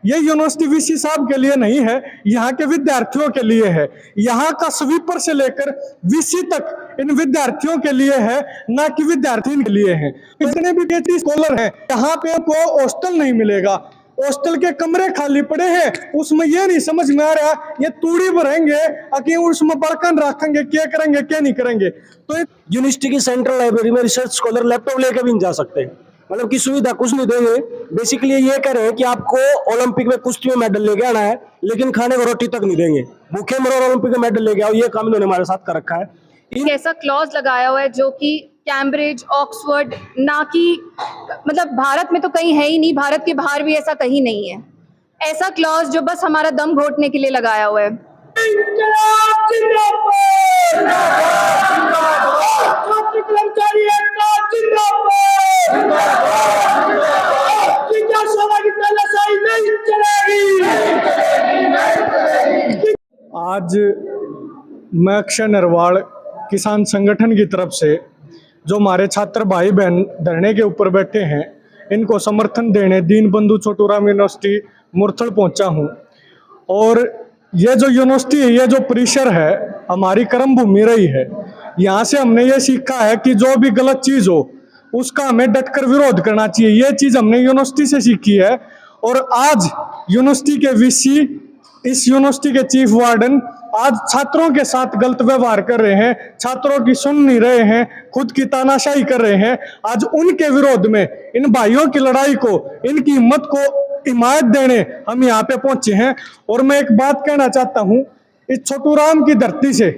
ये university VC साहब के लिए नहीं है, यहाँ के विद्यार्थियों के लिए है। यहाँ का स्वीपर से लेकर वीसी तक इन विद्यार्थियों के लिए है, ना कि विद्यार्थी के लिए है। जितने भी पीएचडी स्कॉलर हैं, यहाँ पे को हॉस्टल नहीं मिलेगा, हॉस्टल के कमरे खाली पड़े हैं। उसमें ये नहीं समझ में आ रहा ये तूड़ी भरेंगे कि उसमें बर्तन रखेंगे, क्या करेंगे क्या नहीं करेंगे। तो यूनिवर्सिटी की सेंट्रल लाइब्रेरी में रिसर्च स्कॉलर लैपटॉप लेके भी नहीं जा सकते, मतलब की सुविधा कुछ नहीं देंगे। बेसिकली ये कह रहे हैं कि आपको ओलंपिक में कुश्ती में मेडल लेके आना है, लेकिन खाने को रोटी तक नहीं देंगे। भूखे मरो ओलंपिक में मेडल लेके आओ, ये काम इन्होंने हमारे साथ कर रखा है। एक ऐसा क्लॉज लगाया हुआ है जो कि कैम्ब्रिज, ऑक्सफोर्ड, ना कि मतलब भारत में तो कहीं है ही नहीं, भारत के बाहर भी ऐसा कहीं नहीं है। ऐसा क्लॉज जो बस हमारा दम घोटने के लिए लगाया हुआ है। आज मैं अक्षय नरवाल किसान संगठन की तरफ से जो हमारे छात्र भाई बहन धरने के ऊपर बैठे हैं, इनको समर्थन देने दीनबंधु छोटूराम यूनिवर्सिटी मुरथल पहुंचा हूं। और ये जो यूनिवर्सिटी है, ये जो परिसर है, हमारी कर्म भूमि रही है। यहाँ से हमने ये सीखा है कि जो भी गलत चीज़ हो उसका हमें डटकर विरोध करना चाहिए। ये चीज़ हमने यूनिवर्सिटी से सीखी है। और आज यूनिवर्सिटी के वीसी, इस यूनिवर्सिटी के चीफ वार्डन आज छात्रों के साथ गलत व्यवहार कर रहे हैं, छात्रों की सुन नहीं रहे हैं, खुद की तानाशाही कर रहे हैं। आज उनके विरोध में, इन भाइयों की लड़ाई को, इनकी हिम्मत को हिमायत देने हम यहाँ पे पहुंचे हैं। और मैं एक बात कहना चाहता हूँ, इस छोटूराम की धरती से,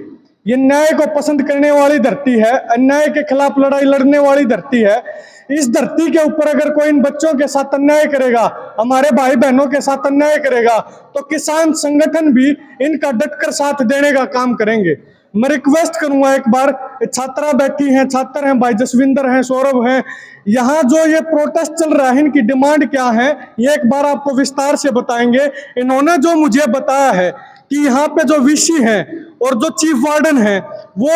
ये न्याय को पसंद करने वाली धरती है, अन्याय के खिलाफ लड़ाई लड़ने वाली धरती है। इस धरती के ऊपर अगर कोई इन बच्चों के साथ अन्याय करेगा, हमारे भाई बहनों के साथ अन्याय करेगा, तो किसान संगठन भी इनका डटकर साथ देने का काम करेंगे। मैं रिक्वेस्ट करूंगा, एक बार छात्रा बैठी हैं, छात्र हैं, भाई जसविंदर हैं, सौरभ हैं, यहाँ जो ये प्रोटेस्ट चल रहा है, इनकी डिमांड क्या है ये एक बार आपको विस्तार से बताएंगे। इन्होंने जो मुझे बताया है कि यहाँ पे जो वीसी हैं और जो चीफ वार्डन हैं, वो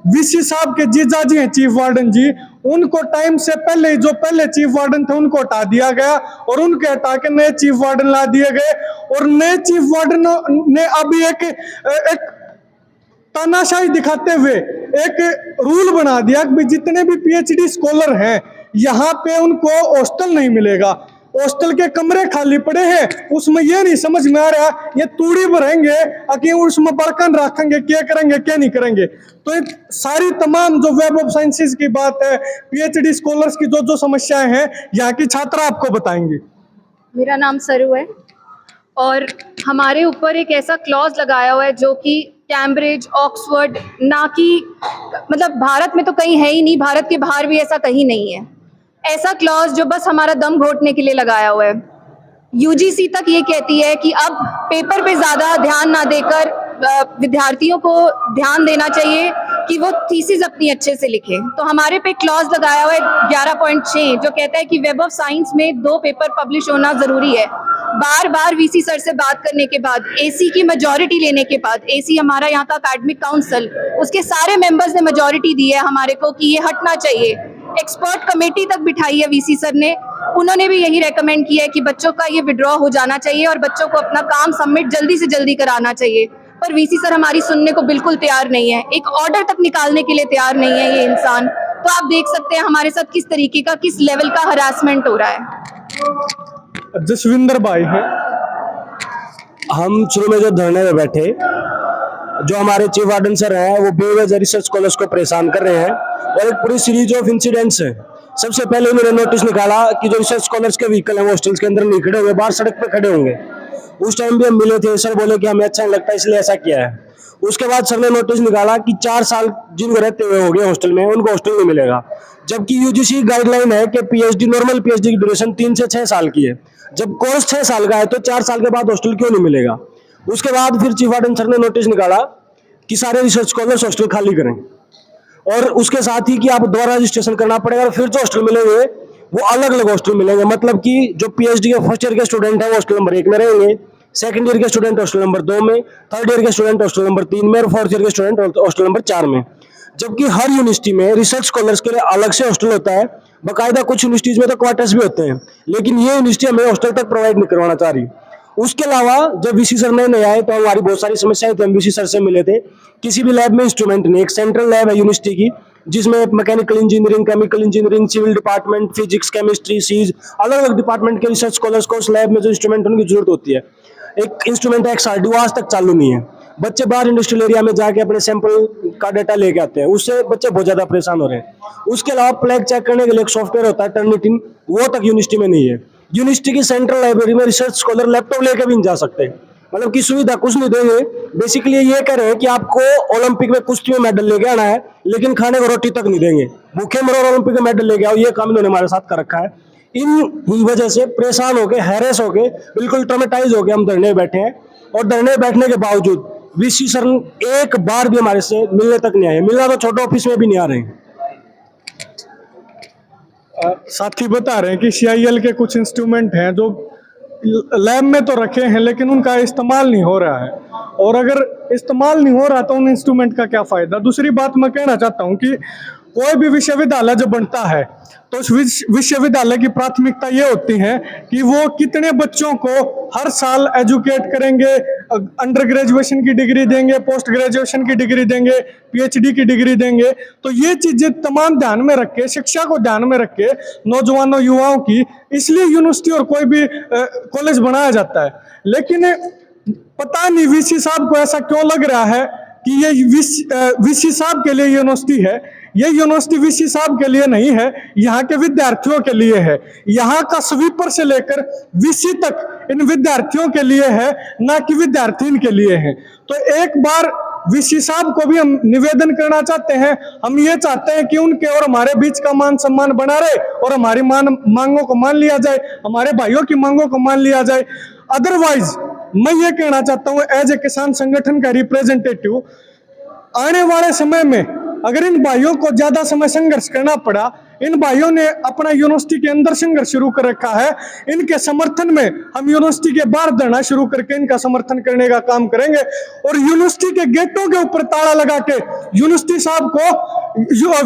वीसी साहब के जीजाजी हैं चीफ वार्डन जी, उनको टाइम से पहले जो पहले चीफ वार्डन थे उनको हटा दिया गया और उनके हटा के नए चीफ वार्डन ला दिए गए। और नए चीफ वार्डन ने अभी एक तानाशाही दिखाते हुए एक रूल बना दिया कि जितने भी पीएचडी स्कॉलर हैं यहाँ पे उनको हॉस्टल नहीं मिलेगा, हॉस्टल के कमरे खाली पड़े हैं। उसमें ये नहीं समझ में आ रहा ये तूड़ी भरेंगे कि उसमें बर्तन रखेंगे, क्या करेंगे क्या नहीं करेंगे। तो ये सारी तमाम जो वेब ऑफ साइंसेज की बात है, पीएचडी स्कॉलर्स की जो जो समस्याएं हैं, यहाँ की छात्रा आपको बताएंगी। मेरा नाम सरू है और हमारे ऊपर एक ऐसा क्लॉज लगाया हुआ है जो कि कैम्ब्रिज, ऑक्सफोर्ड, ना कि मतलब भारत में तो कहीं है ही नहीं, भारत के बाहर भी ऐसा कहीं नहीं है। ऐसा क्लॉज जो बस हमारा दम घोटने के लिए लगाया हुआ है। यूजीसी तक ये कहती है कि अब पेपर पे ज़्यादा ध्यान ना देकर विद्यार्थियों को ध्यान देना चाहिए कि वो थीसिस अपनी अच्छे से लिखें। तो हमारे पे क्लॉज लगाया हुआ है 11.6 जो कहता है कि वेब ऑफ साइंस में 2 पेपर पब्लिश होना ज़रूरी है। बार बार वीसी सर से बात करने के बाद, एसी की मेजॉरिटी लेने के बाद, एसी हमारा यहाँ का एकेडमिक काउंसिल, उसके सारे मेंबर्स ने मेजॉरिटी दी है हमारे को कि ये हटना चाहिए। एक्सपर्ट कमेटी तक बिठाई है वीसी सर ने, उन्होंने भी यही रेकमेंड किया है कि बच्चों का ये विड्रॉ हो जाना चाहिए और बच्चों को अपना काम सबमिट जल्दी से जल्दी कराना चाहिए। पर वीसी सर हमारी सुनने को बिल्कुल तैयार नहीं है, एक ऑर्डर तक निकालने के लिए तैयार नहीं है ये इंसान। तो आप देख सकते हैं हमारे साथ किस तरीके का, किस लेवल का हरासमेंट हो रहा है। जसविंदर भाई हैं, हम शुरू में जो धरने में बैठे, जो हमारे चीफ वार्डन सर हैं, वो बेवजह रिसर्च स्कॉलर्स को परेशान कर रहे हैं और एक पूरी सीरीज ऑफ इंसिडेंट्स है। सबसे पहले उन्होंने नोटिस निकाला कि जो रिसर्च स्कॉलर्स के व्हीकल हैं वो हॉस्टल्स के अंदर नहीं खड़े हुए, बाहर सड़क पे खड़े होंगे। उस टाइम भी हम मिले थे, सर बोले कि हमें अच्छा नहीं लगता इसलिए ऐसा किया है। उसके बाद सर ने नोटिस निकाला कि 4 साल जिनको रहते हुए हो गए हॉस्टल में, उनको हॉस्टल नहीं मिलेगा, जबकि यूजीसी गाइडलाइन है कि पीएचडी, नॉर्मल पीएचडी की ड्यूरेशन 3 से 6 साल की है। जब कोर्स 6 साल का है तो 4 साल के बाद हॉस्टल क्यों नहीं मिलेगा। उसके बाद फिर चीफ वार्डन सर ने नोटिस निकाला कि सारे रिसर्च स्कॉलर्स हॉस्टल खाली करें और उसके साथ ही कि आप दोबारा रजिस्ट्रेशन करना पड़ेगा और फिर जो हॉस्टल मिलेंगे वो अलग अलग हॉस्टल मिलेंगे। मतलब कि जो पीएचडी के फर्स्ट ईयर के स्टूडेंट हैं वो हॉस्टल नंबर 1 में रहेंगे, सेकंड ईयर के स्टूडेंट हॉस्टल नंबर 2 में, थर्ड ईयर के स्टूडेंट हॉस्टल नंबर 3 में और फोर्थ ईयर के स्टूडेंट हॉस्टल नंबर 4 में। जबकि हर यूनिवर्सिटी में रिसर्च स्कॉलर्स के लिए अलग से हॉस्टल होता है, बाकायदा कुछ यूनिवर्सिटीज में तो क्वार्टर्स भी होते हैं, लेकिन ये यूनिवर्सिटी हमें हॉस्टल तक प्रोवाइड नहीं करवाना चाह रही। उसके अलावा जब वीसी सर नए आए तो हमारी बहुत सारी समस्याएं थी, हम वीसी सर से मिले थे। किसी भी लैब में इंस्ट्रूमेंट नहीं, एक सेंट्रल लैब है यूनिवर्सिटी की जिसमें mechanical engineering, chemical engineering, civil department, physics, chemistry, सीज, अलग अलग डिपार्टमेंट के रिसर्च स्कॉलर्स को उस लैब में जो इंस्ट्रूमेंट उनकी जरूरत होती है, एक इंस्ट्रूमेंट है XRD, वो आज तक चालू नहीं है। बच्चे बाहर इंडस्ट्रियल एरिया में जाके अपने सैंपल का डाटा लेके आते हैं, उससे बच्चे बहुत ज्यादा परेशान हो रहे हैं। उसके अलावा प्लेग चेक करने के लिए एक सॉफ्टवेयर होता है टर्निटिन, वो तक यूनिवर्सिटी में नहीं है। यूनिवर्सिटी की सेंट्रल लाइब्रेरी में रिसर्च स्कॉलर लैपटॉप लेके भी नहीं जा सकते, मतलब की सुविधा कुछ नहीं देंगे। बेसिकली ये कह रहे हैं कि आपको ओलंपिक में कुश्ती में मेडल लेके आना है, लेकिन खाने को रोटी तक नहीं देंगे, भूखे मरो ओलंपिक में मेडल लेके आओ। ये काम इन्होंने हमारे साथ कर रखा है। इन वजह से परेशान होके, हैरेस होके, बिल्कुल ट्रॉमेटाइज होके हम धरने बैठे हैं। और धरने बैठने के बावजूद वीसी सर एक बार भी हमारे से मिलने तक नहीं आए, मिलना तो छोटे ऑफिस में भी नहीं आ रहे हैं। साथी बता रहे हैं कि CIL के कुछ इंस्ट्रूमेंट हैं जो लैब में तो रखे हैं लेकिन उनका इस्तेमाल नहीं हो रहा है, और अगर इस्तेमाल नहीं हो रहा तो उन इंस्ट्रूमेंट का क्या फ़ायदा। दूसरी बात मैं कहना चाहता हूं कि कोई भी विश्वविद्यालय जब बनता है तो उस विश्वविद्यालय की प्राथमिकता ये होती है कि वो कितने बच्चों को हर साल एजुकेट करेंगे, अंडर ग्रेजुएशन की डिग्री देंगे, पोस्ट ग्रेजुएशन की डिग्री देंगे, PhD की डिग्री देंगे। तो ये चीज़ें तमाम ध्यान में रख के, शिक्षा को ध्यान में रख के, नौजवानों युवाओं की, इसलिए यूनिवर्सिटी और कोई भी कॉलेज बनाया जाता है। लेकिन पता नहीं VC साहब को ऐसा क्यों लग रहा है कि ये VC साहब के लिए यूनिवर्सिटी है। ये यूनिवर्सिटी VC साहब के लिए नहीं है, यहाँ के विद्यार्थियों के लिए है। यहाँ का स्वीपर से लेकर VC तक इन विद्यार्थियों के लिए है, ना कि विद्यार्थी इनके लिए है। तो एक बार VC साहब को भी हम निवेदन करना चाहते हैं, हम ये चाहते हैं कि उनके और हमारे बीच का मान सम्मान बना रहे और हमारी मांगों को मान लिया जाए, हमारे भाइयों की मांगों को मान लिया जाए। अदरवाइज मैं ये कहना चाहता हूँ एज ए किसान संगठन का रिप्रेजेंटेटिव, आने वाले समय में अगर इन भाइयों को ज्यादा समय संघर्ष करना पड़ा, इन भाइयों ने अपना यूनिवर्सिटी के अंदर संघर्ष शुरू कर रखा है, इनके समर्थन में हम यूनिवर्सिटी के बाहर धरना शुरू करके इनका समर्थन करने का काम करेंगे। और यूनिवर्सिटी के गेटों के ऊपर ताला लगा के यूनिवर्सिटी साहब को,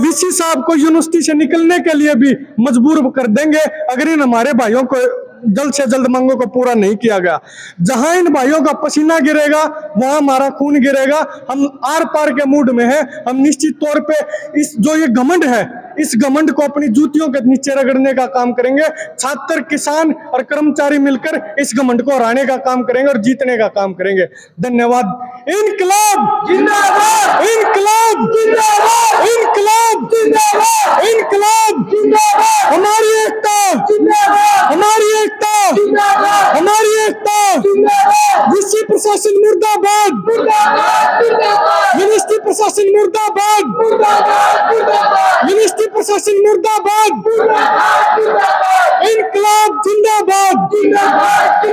VC साहब को यूनिवर्सिटी से निकलने के लिए भी मजबूर कर देंगे अगर इन हमारे भाइयों को जल्द से जल्द मांगों को पूरा नहीं किया गया। जहां इन भाइयों का पसीना गिरेगा वहां हमारा खून गिरेगा। हम आर पार के मूड में हैं। हम निश्चित तौर पे इस जो ये घमंड है, इस घमंड को अपनी जूतियों के नीचे रगड़ने का काम करेंगे। छात्र, किसान और कर्मचारी मिलकर इस घमंड को हराने का काम करेंगे और जीतने का काम करेंगे। धन्यवाद। इनकलाब जिंदाबाद, इनकलाब जिंदाबाद, इनकलाब जिंदाबाद, इनकलाब जिंदाबाद, हमारी एकता जिंदाबाद, हमारी एकता जिंदाबाद, हमारी एकता जिंदाबाद। VC प्रशासन मुर्दाबाद, मुर्दाबाद, मुर्दाबाद। यूनिवर्सिटी प्रशासन मुर्दाबाद, मुर्दाबाद, मुर्दाबाद। यूनिवर्सिटी प्रशासन मुर्दाबाद, मुर्दाबाद, मुर्दाबाद। इनकलाब जिंदाबाद, जिंदाबाद।